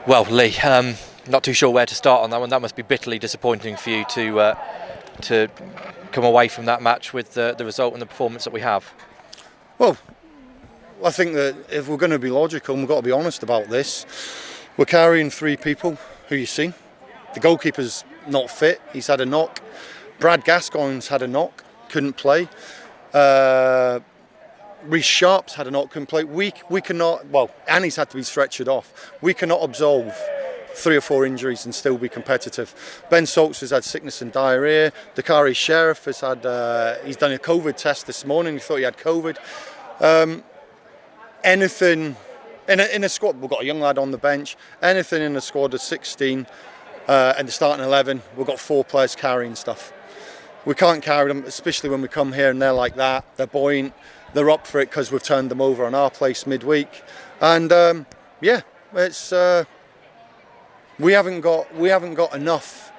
Well, Lee, not too sure where to start on that one. That must be bitterly disappointing for you to come away from that match with the result and the performance that we have. Well, I think that if we're going to be logical and we've got to be honest about this, we're carrying three people who you see. The goalkeeper's not fit, he's had a knock. Brad Gascoigne's had a knock, couldn't play. Reece Sharp's had a knock, couldn't play. We cannot, well, Annie's had to be stretchered off. We cannot absolve 3 or 4 injuries and still be competitive. Ben Saltz has had sickness and diarrhoea. Dakari Sheriff has had, he's done a COVID test this morning, he thought he had COVID. Anything in a squad, we've got a young lad on the bench, anything in a squad of 16 and the starting 11, we've got 4 players carrying stuff. We can't carry them, especially when we come here and they're like that. They're buoyant, they're up for it because we've turned them over on our place midweek. And yeah, it's we haven't got enough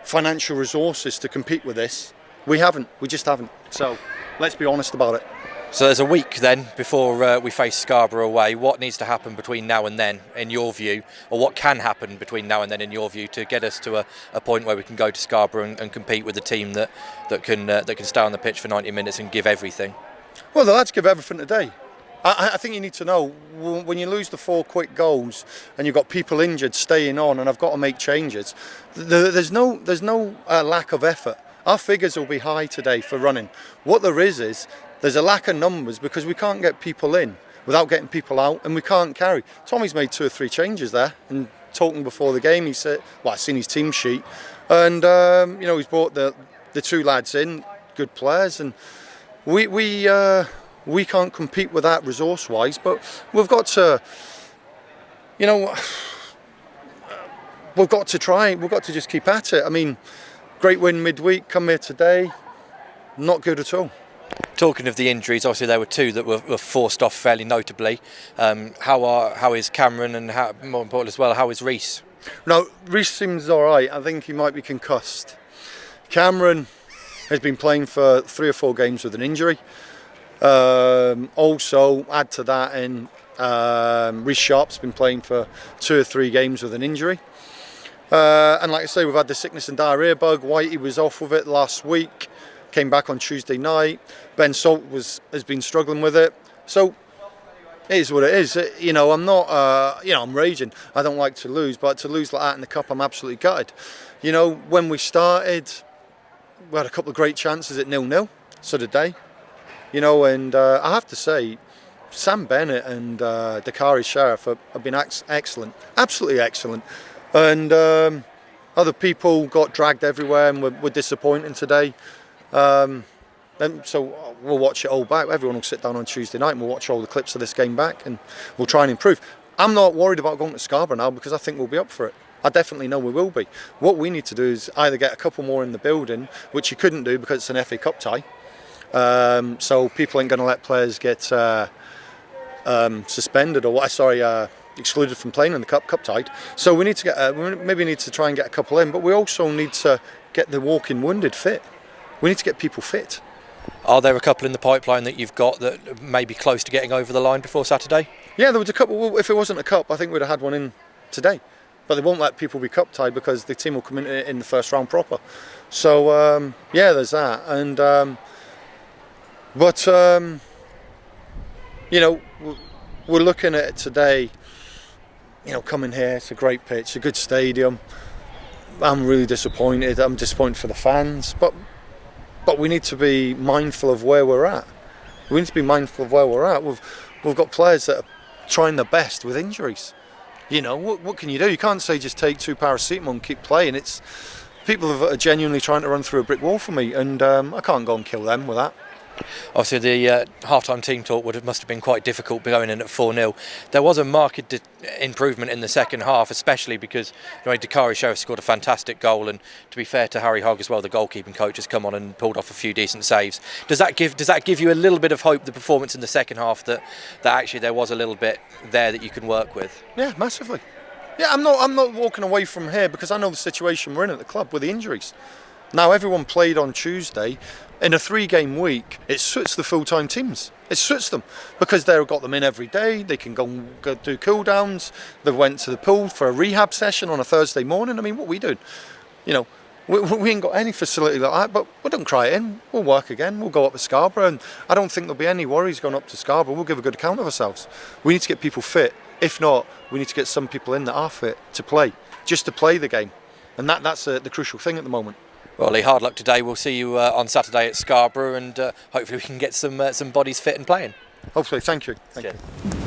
financial resources to compete with this. We just haven't. So let's be honest about it. So there's a week then before we face Scarborough away. What needs to happen between now and then, in your view, or what can happen between now and then, in your view, to get us to a point where we can go to Scarborough and compete with a team that can stay on the pitch for 90 minutes and give everything? Well, the lads give everything today. I think you need to know when you lose the 4 quick goals and you've got people injured staying on, and I've got to make changes. There's no lack of effort. Our figures will be high today for running. What there is there's a lack of numbers because we can't get people in without getting people out, and we can't carry. Tommy's made 2 or 3 changes there, and talking before the game, he said, well, I've seen his team sheet, and you know, he's brought the 2 lads in, good players, and we can't compete with that resource-wise, but we've got to, you know, we've got to try, we've got to just keep at it. I mean, great win midweek, come here today, not good at all. Talking of the injuries, obviously there were 2 that were forced off fairly notably. How is Cameron, and more important as well, how is Reece? No, Reece seems all right. I think he might be concussed. Cameron has been playing for 3 or 4 games with an injury. Also, add to that, in Reece Sharp's been playing for 2 or 3 games with an injury. And like I say, we've had the sickness and diarrhoea bug. Whitey was off with it last week, came back on Tuesday night. Ben Salt has been struggling with it. So it is what it is. You know, I'm not, you know, I'm raging. I don't like to lose, but to lose like that in the cup, I'm absolutely gutted. You know, when we started, we had a couple of great chances at 0-0. So did they. You know, and I have to say, Sam Bennett and Dakari Sheriff have been excellent, absolutely excellent. And other people got dragged everywhere and were disappointing today. And so we'll watch it all back. Everyone will sit down on Tuesday night and we'll watch all the clips of this game back, and we'll try and improve. I'm not worried about going to Scarborough now because I think we'll be up for it. I definitely know we will be. What we need to do is either get a couple more in the building, which you couldn't do because it's an FA Cup tie. So people ain't going to let players get suspended or excluded from playing in the cup tied. So we need to get maybe need to try and get a couple in, but we also need to get the walking wounded fit. We need to get people fit. Are there a couple in the pipeline that you've got that may be close to getting over the line before Saturday? Yeah, there was a couple. Well, if it wasn't a cup, I think we'd have had one in today. But they won't let people be cup tied because the team will come in the first round proper. So yeah, there's that. And you know, we're looking at it today. You know, coming here, it's a great pitch, a good stadium. I'm really disappointed. I'm disappointed for the fans, but we need to be mindful of where we're at. We need to be mindful of where we're at. We've got players that are trying their best with injuries. You know, what can you do? You can't say just take 2 paracetamol and keep playing. It's people are genuinely trying to run through a brick wall for me, and I can't go and kill them with that. Obviously, the half-time team talk must have been quite difficult going in at 4-0. There was a marked improvement in the second half, especially because Dakari Sheriff scored a fantastic goal, and to be fair to Harry Hogg as well, the goalkeeping coach has come on and pulled off a few decent saves. Does that give you a little bit of hope, the performance in the second half, that actually there was a little bit there that you can work with? Yeah, massively. Yeah, I'm not walking away from here because I know the situation we're in at the club with the injuries. Now everyone played on Tuesday, In a 3-game week, it suits the full-time teams. It suits them because they've got them in every day. They can go do cool downs. They went to the pool for a rehab session on a Thursday morning. I mean, what we do, you know, we ain't got any facility like that, but we don't cry it in. We'll work again. We'll go up to Scarborough, and I don't think there'll be any worries going up to Scarborough. We'll give a good account of ourselves. We need to get people fit. If not, we need to get some people in that are fit to play, just to play the game, and that's the crucial thing at the moment. Well, Lee, hard luck today. We'll see you on Saturday at Scarborough, and hopefully we can get some bodies fit and playing. Hopefully, thank you. Thank you.